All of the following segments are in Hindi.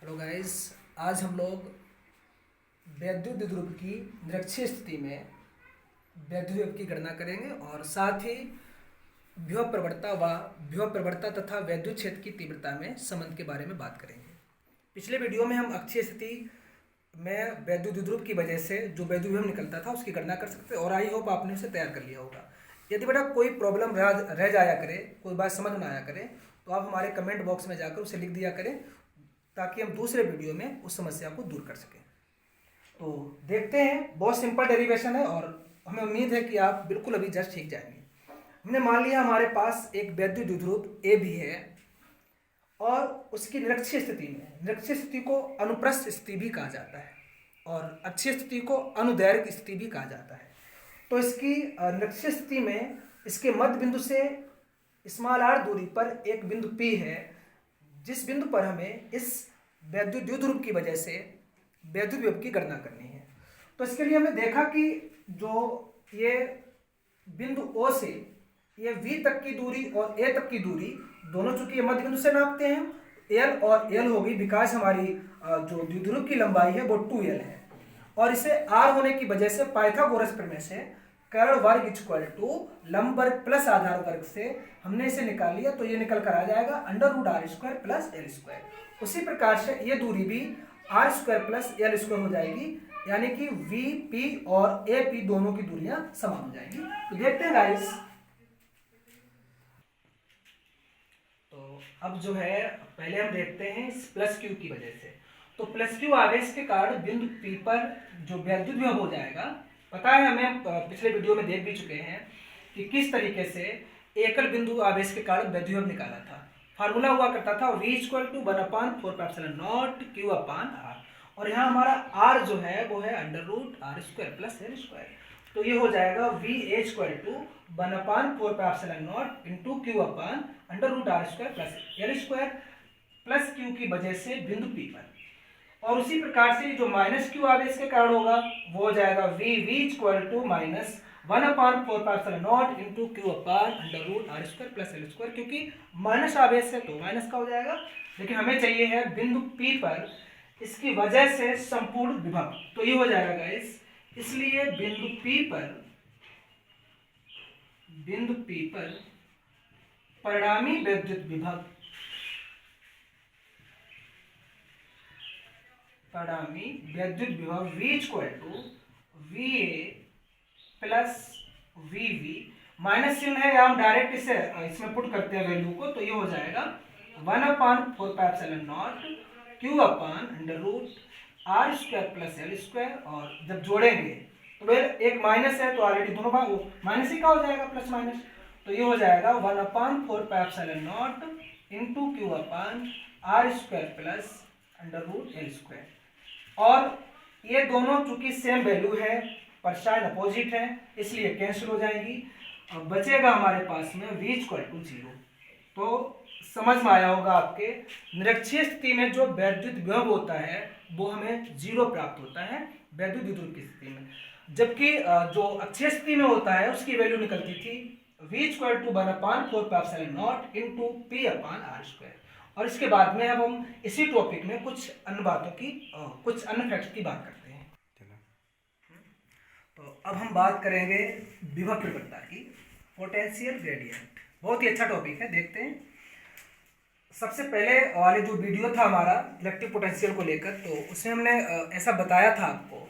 हेलो गाइस, आज हम लोग वैद्युत द्विध्रुव की निरक्षीय स्थिति में वैद्युत विभव की गणना करेंगे और साथ ही विभव प्रवणता तथा वैद्युत क्षेत्र की तीव्रता में संबंध के बारे में बात करेंगे। पिछले वीडियो में हम अक्षीय स्थिति में वैद्युत द्विध्रुव की वजह से जो वैद्युत विभव निकलता था उसकी गणना कर सकते और आई होप आपने उसे तैयार कर लिया होगा। यदि बेटा कोई प्रॉब्लम रह जाया करे, कोई बात समझ में आया करे, तो आप हमारे कमेंट बॉक्स में जाकर उसे लिख दिया करें ताकि हम दूसरे वीडियो में उस समस्या को दूर कर सकें। तो देखते हैं, बहुत सिंपल डेरिवेशन है और हमें उम्मीद है कि आप बिल्कुल अभी जस्ट सीख जाएंगे। हमने मान लिया हमारे पास एक वैद्युत द्विध्रुव ए भी है और उसकी निरक्षीय स्थिति को अनुप्रस्थ स्थिति भी कहा जाता है और अक्षीय स्थिति को अनुदैर्घ्य स्थिति भी कहा जाता है। तो इसकी निरक्षीय स्थिति में इसके मध्य बिंदु से स्मॉल r दूरी पर एक बिंदु P है, जिस बिंदु पर हमें इस वैद्युत द्विध्रुव की वजह से वैद्युत विभव की गणना करनी है। तो इसके लिए हमने देखा कि जो ये बिंदु O से ये V तक की दूरी और A तक की दूरी दोनों चूंकि ये मध्य बिंदु से नापते हैं, L और L होगी बिकॉज हमारी जो द्विध्रुव की लंबाई है वो 2L है और इसे R होने की वजह से पाइथागोरस प्रमेय से कर्ण वर्ग इक्वल टू लंब वर्ग प्लस आधार वर्ग से हमने इसे निकाल लिया। तो ये निकल कर आ जाएगा √r² प्लस l²। उसी प्रकार से ये दूरी भी r² प्लस l² हो जाएगी, यानी कि VP और AP दोनों की दूरियां समान हो जाएंगी। तो देखते हैं गाइस, तो अब जो है पहले हम देखते हैं इस प्लस Q की वजह से। तो प्लस Q आवेश के कारण बिंदु P पर जो वैद्युत विभव हो जाएगा, पता है हमें पिछले वीडियो में देख भी चुके हैं कि किस तरीके से एकल बिंदु आवेश के कारण वैद्युत विभव निकाला था। फार्मूला हुआ करता था V = 1/4πε0 Q/r और यहाँ हमारा r जो है वो है √r² प्लस l²। तो ये हो जाएगा VA = 1/4πε0 Q/√r² plus l² plus Q की वजह से बिंदु P पर। और उसी प्रकार से जो माइनस Q आवेश के कारण होगा वो हो जाएगा VV = -1/4πε0 Q/√r² प्लस l², क्योंकि माइनस आवेश है तो माइनस का हो जाएगा, लेकिन हमें चाहिए है बिंदु P पर इसकी वजह से संपूर्ण विभव। तो ये हो जाएगा गाइस, इसलिए बिंदु P पर परिणामी वैद्युत विभव V = VA plus VV, minus चिन्ह है या हम डायरेक्ट इसे इसमें पुट करते हैं वैल्यू को, तो ये हो जाएगा 1/4πε0 Q/√r² प्लस l² और जब जोड़ेंगे तो फिर एक माइनस है तो ऑलरेडी दोनों भाग माइनस ही का हो जाएगा, प्लस माइनस। तो ये हो जाएगा 1/4πε0 Q/r² प्लस √l²। और ये दोनों चूंकि सेम वैल्यू है पर साइन अपोजिट है इसलिए कैंसिल हो जाएगी। अब बचेगा हमारे पास में V = 0। तो समझ में आया होगा आपके, निरक्षीय स्थिति में जो वैद्युत विभव होता है वो हमें 0 प्राप्त होता है वैद्युत द्विध्रुव की स्थिति में, जबकि जो अक्षीय स्थिति में होता है उसकी वैल्यू निकलती थी V = 1/4πε0 P/r²। और इसके बाद में अब हम इसी टॉपिक में कुछ अन्य फैक्ट्स की बात करते हैं। तो अब हम बात करेंगे विभव प्रवणता की, पोटेंशियल ग्रेडियंट। बहुत ही अच्छा टॉपिक है, देखते हैं। सबसे पहले वाले जो वीडियो था हमारा इलेक्ट्रिक पोटेंशियल को लेकर, तो उसमें हमने ऐसा बताया था आपको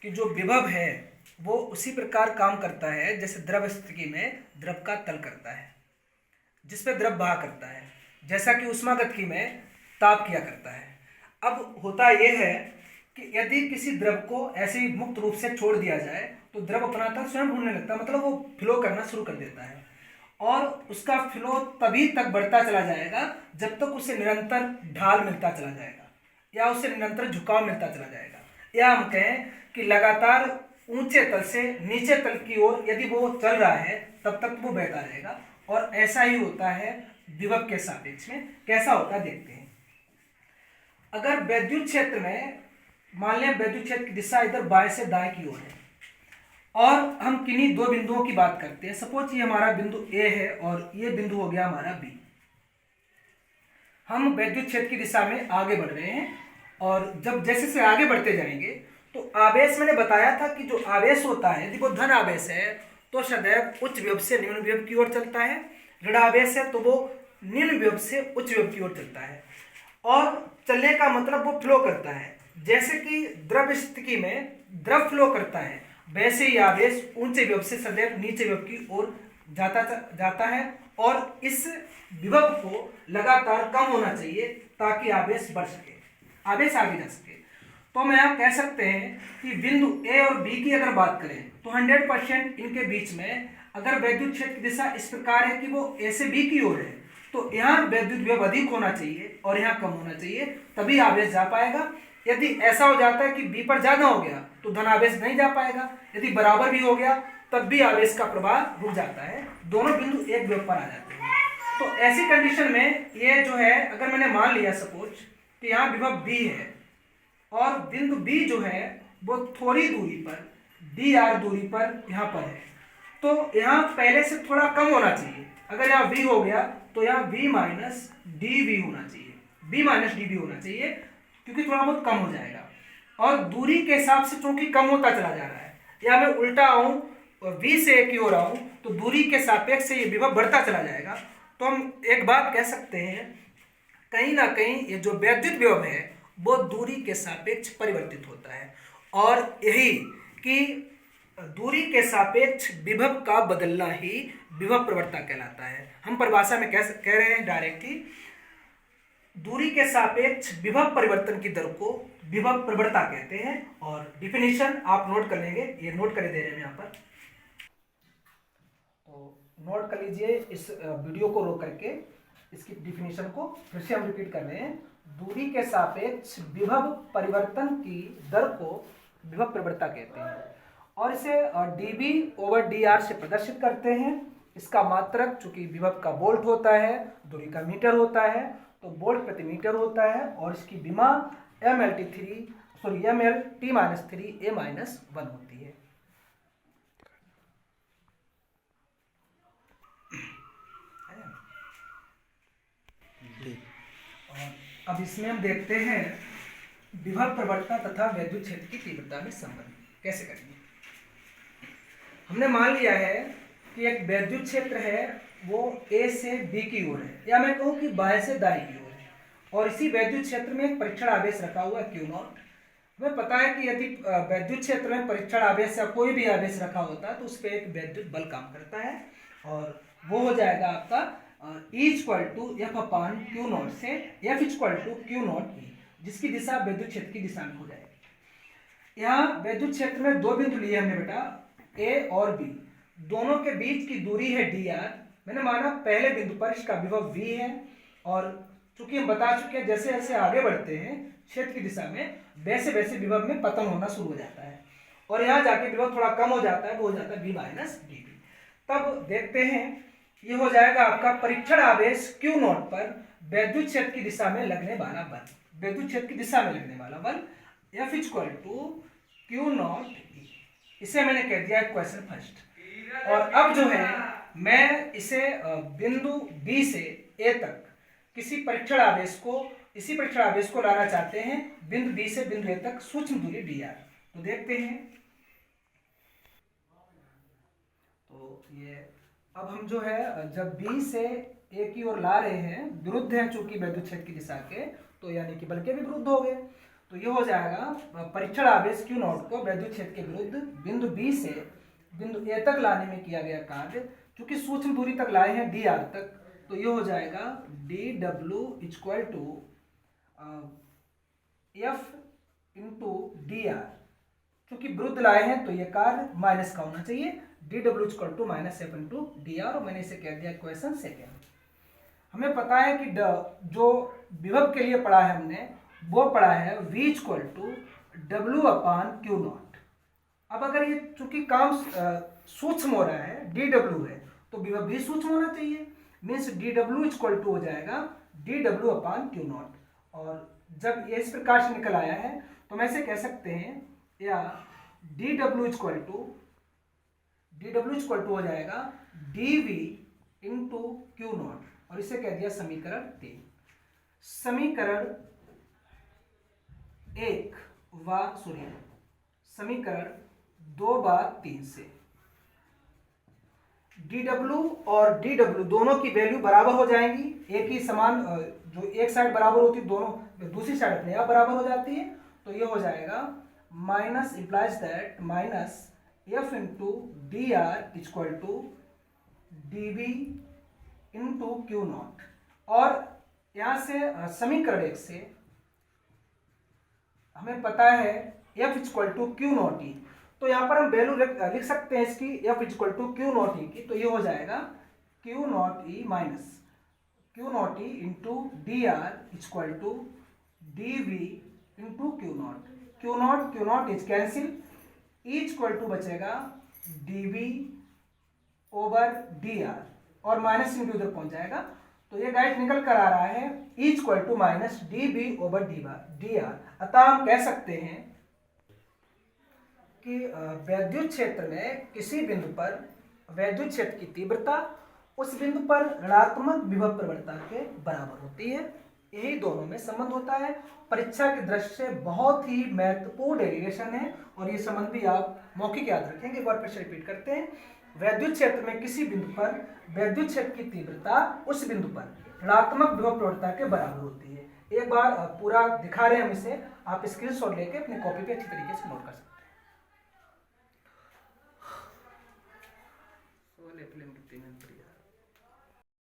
कि जो विभव है वो उसी प्रकार काम करता है जैसे द्रव स्थिति में द्रव का तल करता है, जिसपे द्रव बहा करता है, जैसा कि ऊष्मागतिकी में ताप किया करता है। अब होता यह है कि यदि किसी द्रव को ऐसे ही मुक्त रूप से छोड़ दिया जाए तो द्रव अपनाता स्वयं घूमने लगता है, मतलब वो फ्लो करना शुरू कर देता है और उसका फ्लो तभी तक बढ़ता चला जाएगा जब तक उसे निरंतर ढाल मिलता चला जाएगा या उसे निरंतर झुकाव मिलता चला जाएगा, या हम कहें कि लगातार ऊंचे तल से नीचे तल की ओर यदि वो चल रहा है तब तक वो बहता रहेगा। और ऐसा ही होता है विभव के सापेक्ष में। कैसा होता है देखते हैं। अगर वैद्युत क्षेत्र में मान लें वैद्युत क्षेत्र की दिशा इधर बाएं से दाएं की ओर है और हम किन्हीं दो बिंदुओं की बात करते हैं। सपोज ये हमारा बिंदु A है और ये बिंदु हो गया हमारा B। हम वैद्युत क्षेत्र की दिशा में आगे बढ़ रहे हैं और जब जैसे से आगे बढ़ते जाएंगे तो आवेश मैंने बताया था कि जो आवेश होता है यदि वो धन आवेश है तो सदैव उच्च विभव से निम्न विभव की ओर चलता है, ऋण आवेश है तो वो निम्न विभव से उच्च विभव की ओर चलता है। और चलने का मतलब वो फ्लो करता है, जैसे कि द्रव स्थिति में द्रव फ्लो करता है वैसे ही आवेश ऊंचे विभव से सदैव नीचे विभव की ओर जाता है और इस विभव को लगातार कम होना चाहिए ताकि आवेश बढ़ सके, आवेश आगे जा सके। तो हम यहाँ कह सकते हैं कि बिंदु ए और बी की अगर बात करें तो 100% इनके बीच में अगर वैद्युत क्षेत्र की दिशा इस प्रकार है कि वो ए से बी की ओर है तो यहाँ वैद्युत विभव अधिक होना चाहिए और यहाँ कम होना चाहिए, तभी आवेश जा पाएगा। यदि ऐसा हो जाता है कि बी पर ज्यादा हो गया तो धन आवेश नहीं जा पाएगा, यदि बराबर भी हो गया तब भी आवेश का प्रवाह रुक जाता है, दोनों बिंदु एक विभव पर आ जाते हैं। तो ऐसी कंडीशन में ये जो है अगर मैंने मान लिया सपोज कि यहाँ विभव बी है और बिंदु बी जो है वो थोड़ी दूरी पर डी आर दूरी पर यहाँ पर है, तो यहाँ पहले से थोड़ा कम होना चाहिए। अगर यहाँ v हो गया तो यहाँ v माइनस डी वी होना चाहिए, v माइनस डी वी होना चाहिए क्योंकि थोड़ा बहुत कम हो जाएगा। और दूरी के हिसाब से चूंकि कम होता चला जा रहा है, या मैं उल्टा आऊँ और v से a की ओर आऊँ तो दूरी के सापेक्ष से ये विभव बढ़ता चला जाएगा। तो हम एक बात कह सकते हैं कहीं ना कहीं ये जो वैद्युत विभव है वो दूरी के सापेक्ष परिवर्तित होता है, और यही कि दूरी के सापेक्ष विभव का बदलना ही विभव प्रवणता कहलाता है। हम परिभाषा में कह रहे हैं डायरेक्टली दूरी के सापेक्ष विभव परिवर्तन की दर को विभव प्रवणता कहते हैं। और डिफिनीशन आप नोट कर लेंगे, ये नोट कर दे रहे हैं यहाँ पर, तो नोट कर लीजिए इस वीडियो को रोक करके इसकी डिफिनीशन को फिर से हम रिपीट कर रहे हैं। दूरी के सापेक्ष विभव परिवर्तन की दर को विभव प्रवणता कहते हैं और इसे dV ओवर dr से प्रदर्शित करते हैं। इसका मात्रक चूंकि विभव का वोल्ट होता है, दूरी का मीटर होता है, तो वोल्ट प्रति मीटर होता है और इसकी विमा mLT-3A-1 होती है। और अब इसमें हम देखते हैं विभव प्रवणता तथा वैद्युत क्षेत्र की तीव्रता में संबंध कैसे करेंगे। हमने मान लिया है कि एक वैद्युत क्षेत्र है वो ए से बी की ओर है, या मैं कहूँ कि बाएं से दाएं की ओर है, और इसी वैद्युत क्षेत्र में एक परीक्षण आवेश रखा हुआ है Q0। हमें पता है कि यदि वैद्युत क्षेत्र में परीक्षण आवेश या कोई भी आवेश रखा होता है तो उस पर एक वैद्युत बल काम करता है, और वो हो जाएगा आपका E=F/Q0 से F=Q0E, जिसकी दिशा वैद्युत क्षेत्र की दिशा में हो जाएगी। यहाँ वैद्युत क्षेत्र में दो बिंदु लिए हमने बेटा, ए और बी, दोनों के बीच की दूरी है dr। मैंने माना पहले बिंदु पर इसका विभव v है, और चूंकि हम बता चुके हैं जैसे जैसे आगे बढ़ते हैं क्षेत्र की दिशा में वैसे वैसे विभव में पतन होना शुरू हो जाता है, और यहाँ जाके विभव थोड़ा कम हो जाता है, वो हो जाता है v माइनस डी वी। तब देखते हैं ये हो जाएगा आपका परीक्षण आवेश Q0 पर वैद्युत क्षेत्र की दिशा में लगने वाला बल, वैद्युत क्षेत्र की दिशा में लगने वाला बल F=Q0E। इसे मैंने कह दिया क्वेश्चन फर्स्ट। और अब जो है मैं इसे बिंदु B से A तक किसी परीक्षण आवेश को, इसी परीक्षण आवेश को लाना चाहते हैं बिंदु B से बिंदु A तक सूक्ष्म दूरी dr। तो देखते हैं, तो ये अब हम जो है जब B से A की ओर ला रहे हैं, विरुद्ध है चूंकि वैद्युत क्षेत्र की दिशा के, तो यानी कि बल के भी विरुद्ध हो गए, तो ये हो जाएगा परीक्षण आवेश Q0 को वैद्युत क्षेत्र के विरुद्ध बिंदु B से बिंदु A तक लाने में किया गया कार्य, चूंकि सूक्ष्म दूरी तक लाए हैं dr तक, तो ये हो जाएगा dW=F×dr। चूंकि विरुद्ध लाए हैं तो ये कार्य माइनस का होना चाहिए, dW=-F×dr, और मैंने इसे कह दिया क्वेश्चन सेकेंड। हमें पता है कि जो विभव के लिए पढ़ा है हमने वो पढ़ा है V=W/Q0। अब अगर ये चूंकि काम सूक्ष्म हो रहा है, dW है, तो विभव भी सूक्ष्म होना चाहिए, मीन्स dW हो जाएगा dW/Q0। और जब ये इस प्रकार से निकल आया है तो हम ऐसे कह सकते हैं, या dW हो जाएगा dV×Q0, और इसे कह दिया समीकरण 3। समीकरण समीकरण 2/3 से dw और dw दोनों की वैल्यू बराबर हो जाएंगी, एक ही समान, जो एक साइड बराबर होती है दोनों दूसरी साइड अपने आप बराबर हो जाती है। तो ये हो जाएगा minus implies that minus F into D R equal to D B into Q naught. और यहां से समीकरण 1 से हमें पता है F equal to Q naught E, तो यहां पर हम वैल्यू लिख सकते हैं इसकी F equal to Q naught E की। तो ये हो जाएगा Q naught E minus Q naught E into D R equal to D V into Q not is cancel, E equal to बचेगा D V over D R और माइनस इंटू उधर पहुंच जाएगा। तो ये डायरेक्ट निकल कर आ रहा है E equal to minus D B over D R. अतः हम कह सकते हैं कि वैद्युत क्षेत्र में किसी बिंदु पर वैद्युत क्षेत्र की तीव्रता उस बिंदु पर ऋणात्मक विभव प्रवणता के बराबर होती है। यही दोनों में संबंध होता है। परीक्षा की दृष्टि से बहुत ही महत्वपूर्ण डेरिवेशन है और ये संबंध भी आप मौखिक याद रखेंगे। एक बार फिर से रिपीट करते हैं, वैद्युत क्षेत्र में किसी बिंदु पर वैद्युत क्षेत्र की तीव्रता उस बिंदु पर ऋणात्मक विभव प्रवणता के बराबर होती है। एक बार पूरा दिखा रहे हैं हम इसे, आप स्क्रीनशॉट लेके अपनी कॉपी पे अच्छी तरीके से नोट कर सकते हैं।